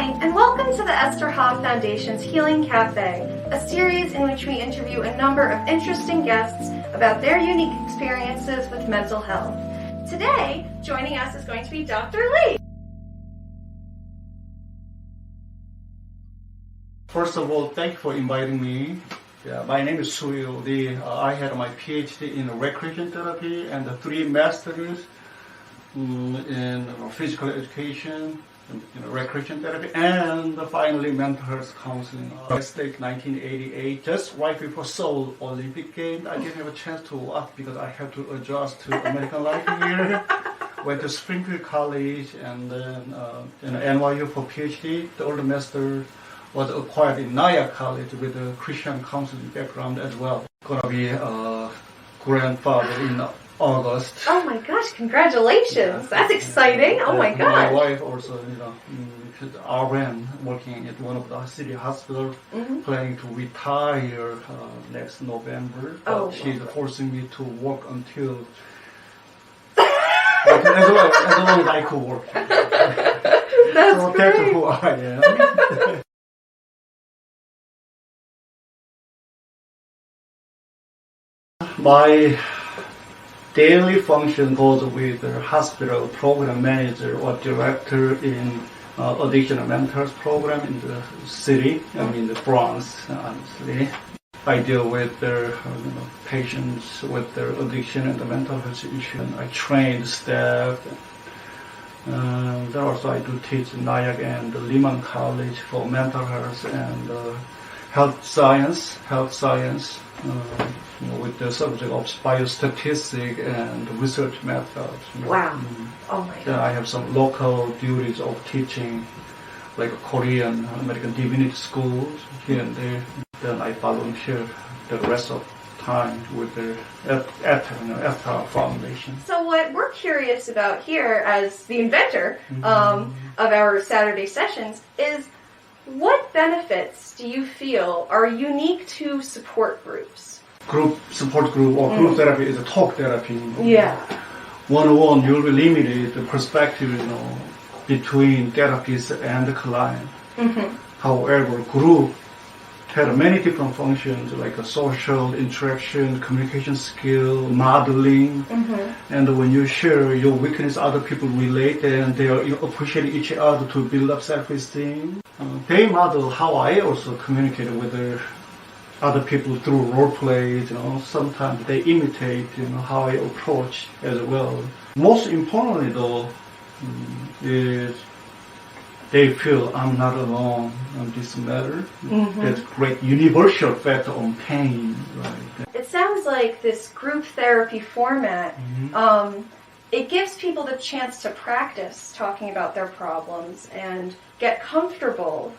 Hi, and welcome to the Esther Foundation's Healing Café, a series in which we interview a number of interesting guests about their unique experiences with mental health. Today, joining us is going to be Dr. Lee. First of all, thank you for inviting me. Yeah, my name is Suyo Lee. I had my PhD in recreation therapy and 3 masters in physical education, recreation therapy, and finally mental health counseling. State 1988, just right before Seoul Olympic Games, I didn't have a chance to watch because I had to adjust to American life here. Went to Springfield College and then NYU for PhD. The older master was acquired in Nyack College with a Christian counseling background as well. Gonna be a grandfather in August. Oh my gosh, congratulations. That's exciting. Oh my gosh. My wife also, she's RN working at one of the city hospitals, planning to retire next November. But she's forcing me to work until as long as I could work. That's so great. That's who I am. My daily function goes with the hospital program manager or director in addiction and mental health program in the city, in the Bronx, honestly. I deal with their patients with their addiction and the mental health issue. I train the staff. Also I do teach in Nyack and Lehman College for mental health and health science. With the subject of biostatistics and research methods. Wow. Oh my God. I have some local duties of teaching, like Korean, American divinity schools here and there. Then I volunteer the rest of time with the Esther Foundation. So what we're curious about here as the inventor of our Saturday sessions is what benefits do you feel are unique to support groups? Support group or group therapy is a talk therapy. Yeah. One-on-one, you'll be limited the perspective, between therapist and the client. However, group had many different functions like a social interaction, communication skill, modeling, and when you share your weakness, other people relate and they appreciate each other to build up self-esteem. They model how I also communicate with other people through role plays, sometimes they imitate, how I approach as well. Most importantly though, is they feel I'm not alone on this matter. That's great universal factor on pain, right? It sounds like this group therapy format, it gives people the chance to practice talking about their problems and get comfortable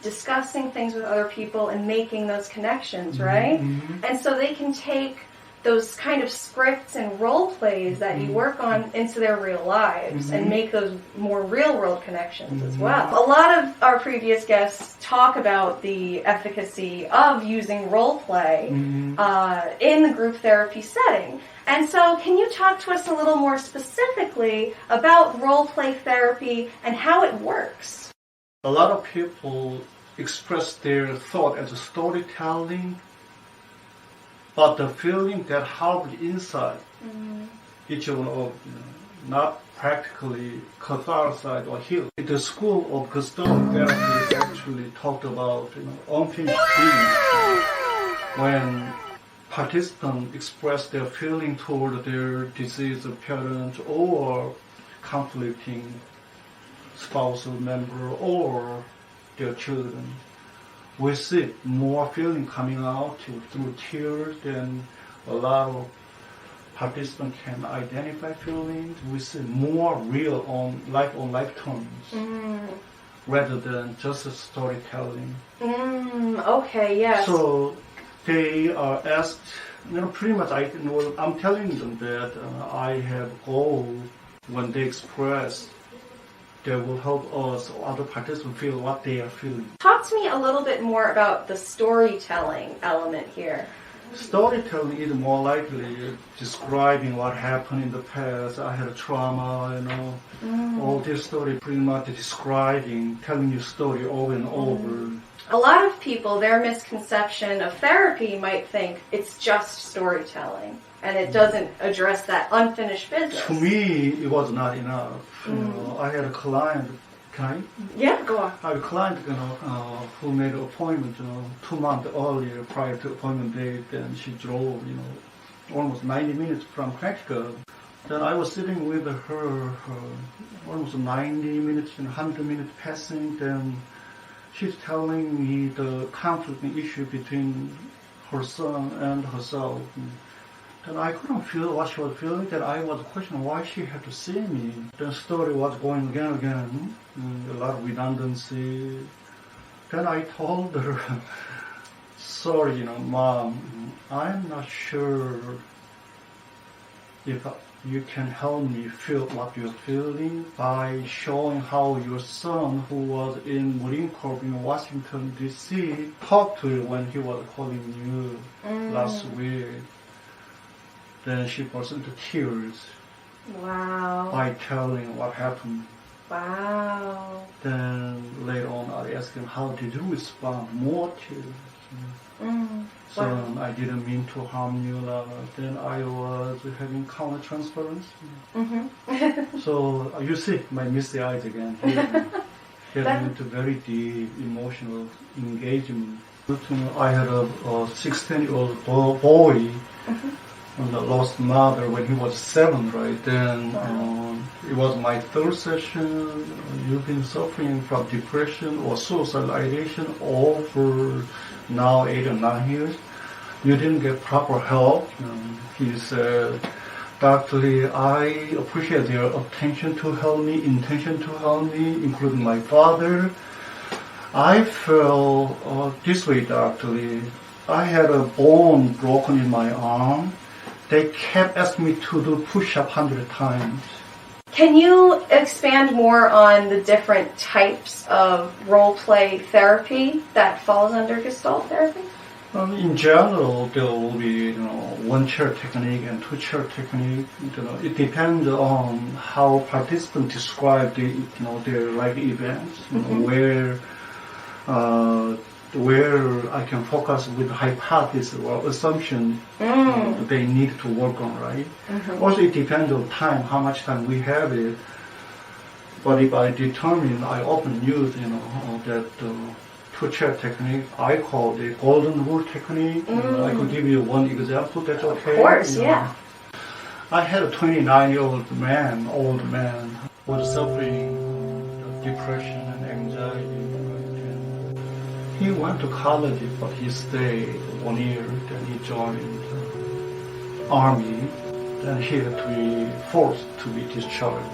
discussing things with other people and making those connections, right? And so they can take those kind of scripts and role plays that you work on into their real lives and make those more real world connections as well. A lot of our previous guests talk about the efficacy of using role play in the group therapy setting. And so can you talk to us a little more specifically about role play therapy and how it works? A lot of people express their thought as storytelling, but the feeling that harbored inside each one of not practically catharsis or healed. The school of Gestalt therapy actually talked about unfinished feelings when participants express their feeling toward their deceased parents or conflicting spousal member or their children. We see more feeling coming out through tears than a lot of participants can identify feelings. We see more real on life terms rather than just storytelling. Okay, yes. So they are asked, pretty much I'm telling them that I have goals when they express that will help us or other participants feel what they are feeling. Talk to me a little bit more about the storytelling element here. Storytelling is more likely describing what happened in the past. I had a trauma, all this story pretty much describing, telling you story over and over. A lot of people, their misconception of therapy might think it's just storytelling and it doesn't address that unfinished business. To me, it was not enough. I had a client. Can I? Yeah, go on. I had a client, who made an appointment, 2 months earlier prior to appointment date, and she drove, almost 90 minutes from Connecticut. Then I was sitting with her, almost 90 minutes and 100 minutes passing. Then she's telling me the conflicting issue between her son and herself. Then I couldn't feel what she was feeling. Then I was questioning why she had to see me. The story was going again, a lot of redundancy. Then I told her, sorry, Mom, I'm not sure if you can help me feel what you're feeling by showing how your son, who was in Marine Corps in Washington, D.C., talked to you when he was calling you last week. Then she burst into tears. Wow. By telling what happened. Wow. Then later on, I asked him, how did you respond? More tears. So Wow. I didn't mean to harm you. Then I was having counter-transference. So you see my misty eyes again. Getting into very deep emotional engagement. I had a 16-year-old boy. Lost mother when he was 7, right? Then it was my 3rd session. You've been suffering from depression or suicidal ideation over now 8 or 9 years. You didn't get proper help. He said, Dr. Lee, I appreciate their attention to help me, intention to help me, including my father. I felt this way, Dr. Lee. I had a bone broken in my arm. They kept asking me to do push-up 100 times. Can you expand more on the different types of role-play therapy that falls under Gestalt therapy? In general, there will be, one chair technique and 2 chair technique. It depends on how participants describe their life events, where I can focus with hypothesis or assumption they need to work on, right? Also, it depends on time, how much time we have it. But if I determine, I often use, that 2-chair technique, I call the golden rule technique. I could give you one example, that's okay? Of course, yeah. I had a 29-year-old man, old man, who was suffering depression and anxiety. He went to college, but he stayed 1 year. Then he joined the army. Then he had to be forced to be discharged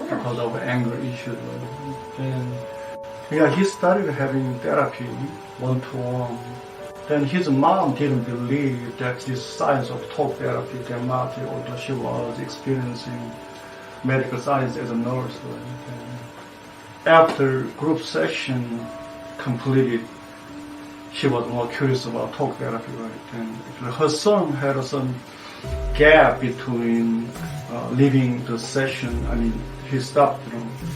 because of anger issues. Then, he started having therapy 1-to-1. Then his mom didn't believe that this science of talk therapy that much, although she was experiencing medical science as a nurse. After group session completed, she was more curious about talk therapy, right? And her son had some gap between leaving the session. I mean, he stopped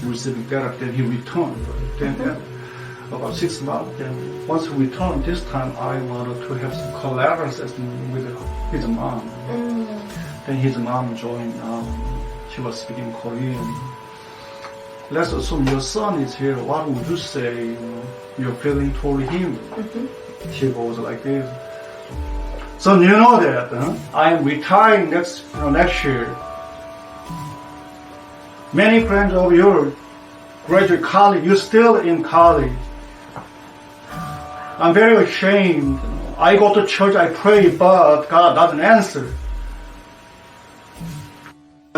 receiving therapy, then he returned, right? Then about 6 months, then once he returned, this time I wanted to have some collateral session with his mom. Then his mom joined. She was speaking Korean. Let's assume your son is here. What would you say? You're feeling toward him. She goes like this. So you know that I'm retiring next year. Many friends of yours graduate college. You're still in college. I'm very ashamed. I go to church, I pray, but God doesn't answer.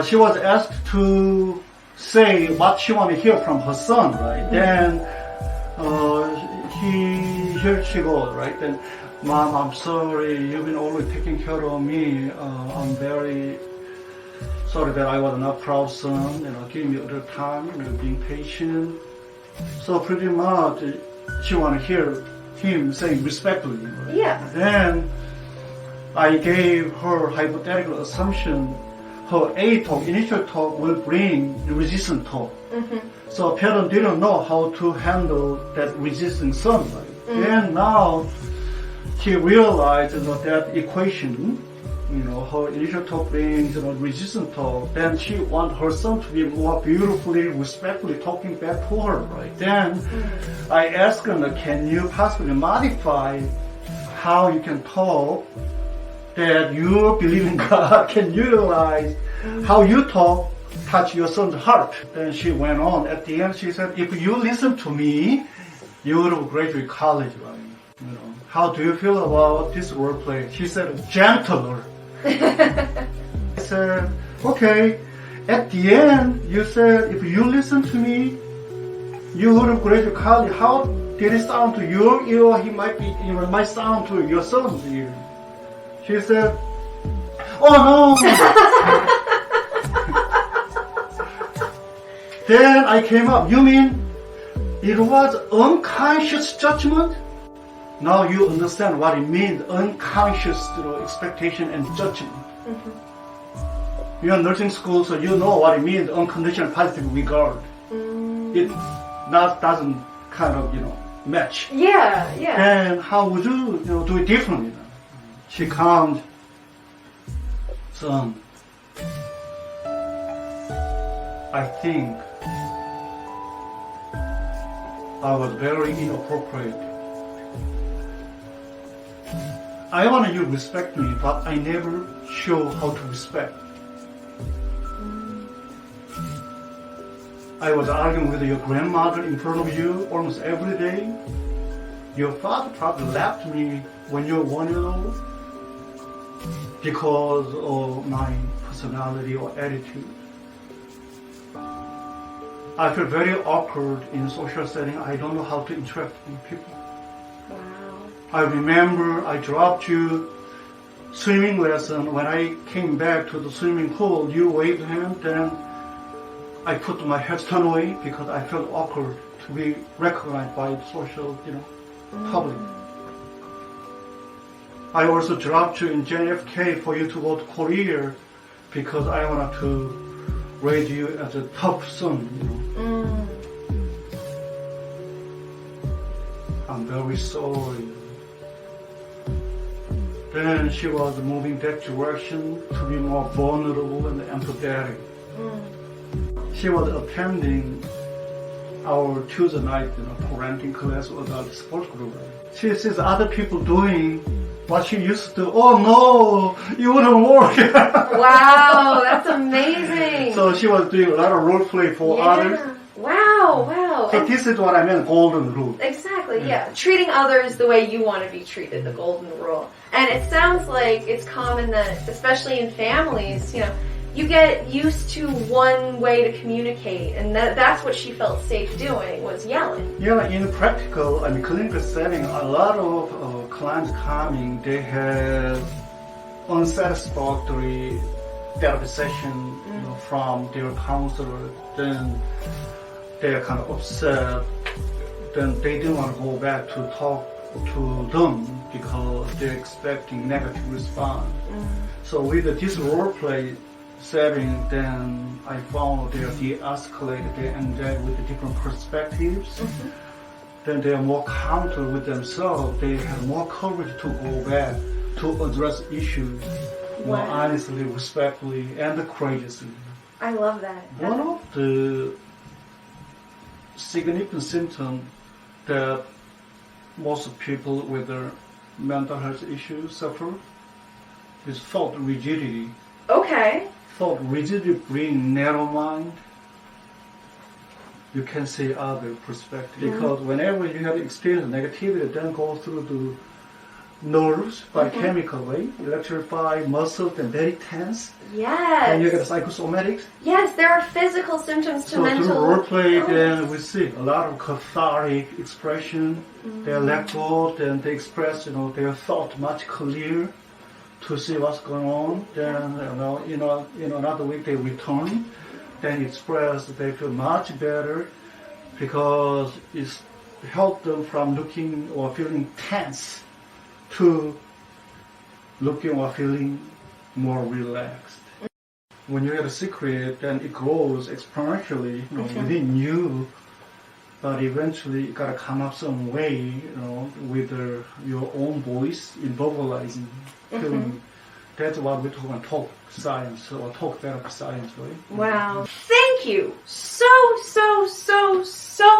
She was asked to say what she wanted to hear from her son, right? Then here she goes, right? Then, Mom, I'm sorry, you've been always taking care of me. I'm very sorry that I was not proud son, give me a little time, being patient. So pretty much she wanted to hear him saying respectfully, right? Yeah. Then I gave her hypothetical assumption her A talk, initial talk, will bring resistant talk. So parents didn't know how to handle that resistant son. Right? And now she realized that equation, her initial talk brings resistant talk. Then she wants her son to be more beautifully, respectfully talking back to her. Right? Then I asked her, can you possibly modify how you can talk that you believe in God can utilize how you talk, touch your son's heart. Then she went on. At the end, she said, if you listen to me, you would graduate college, right? How do you feel about this role play? She said, gentler. I said, okay. At the end, you said, if you listen to me, you would have graduated college. How did it sound to your ear? He might be, it might sound to your son's ear. She said, oh no. Then I came up, you mean it was unconscious judgment? Now you understand what it means, unconscious expectation and judgment. You're in nursing school, so you know what it means, unconditional positive regard. It doesn't kind of, match. Yeah. And how would you, do it differently? She comes, son, I think I was very inappropriate. I want you to respect me, but I never show how to respect. I was arguing with your grandmother in front of you almost every day. Your father probably left me when you were 1 year old because of my personality or attitude. I feel very awkward in social setting. I don't know how to interact with people. Wow. I remember I dropped you swimming lesson. When I came back to the swimming pool, you waved hand, then I put my head turned away because I felt awkward to be recognized by the social, public. I also dropped you in JFK for you to go to Korea because I wanted to raise you as a tough son, I'm very sorry. Then she was moving that direction to be more vulnerable and empathetic. She was attending our Tuesday night parenting class or the sports group. She sees other people doing what she used to do. Oh no, it wouldn't work. Wow, that's amazing. So she was doing a lot of role play for others. Wow. So this is what I meant, golden rule. Exactly, yeah. Treating others the way you want to be treated, the golden rule. And it sounds like it's common that, especially in families, you get used to one way to communicate, and that's what she felt safe doing, was yelling. Yeah, in practical, clinical setting, a lot of clients coming, they have unsatisfactory therapy session from their counselor, then they're kind of upset, then they didn't want to go back to talk to them because they're expecting negative response. So with this role play setting, then I found they de-escalated, they engage with the different perspectives. Then they are more counter with themselves. They have more courage to go back to address issues more honestly, respectfully, and courageously. I love that. One of the significant symptoms that most people with their mental health issues suffer is thought rigidity. Okay. Thought rigidity brings narrow mind. You can see other perspective. Because whenever you have experienced negativity, then go through the nerves by chemical way, electrify muscles and very tense. Yes. And you get psychosomatics. Yes, there are physical symptoms to mental. So through role play, then we see a lot of cathartic expression. They let go, then they express, their thought much clearer to see what's going on. Then, in another week they return, then express they feel much better because it's helped them from looking or feeling tense to looking or feeling more relaxed. When you have a secret, then it grows exponentially, within you. But eventually, you gotta come up some way, with your own voice in vocalizing, feeling. That's what we talk about talk science or talk therapy science, right? Wow. Thank you so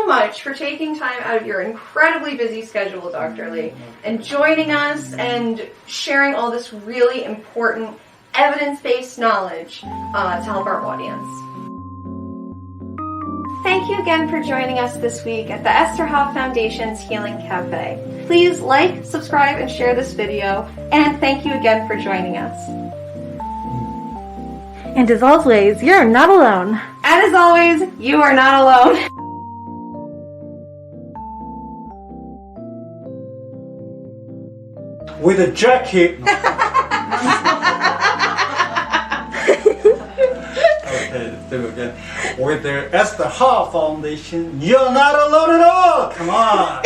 much for taking time out of your incredibly busy schedule, Dr. Lee, and joining us and sharing all this really important evidence-based knowledge to help our audience. Thank you again for joining us this week at the Esther Hoff Foundation's Healing Cafe. Please like, subscribe, and share this video, and thank you again for joining us. And as always, you're not alone. And as always, you are not alone. With a jacket. Okay, let's do it again. With the Esther Hoff Foundation, you're not alone at all. Come on.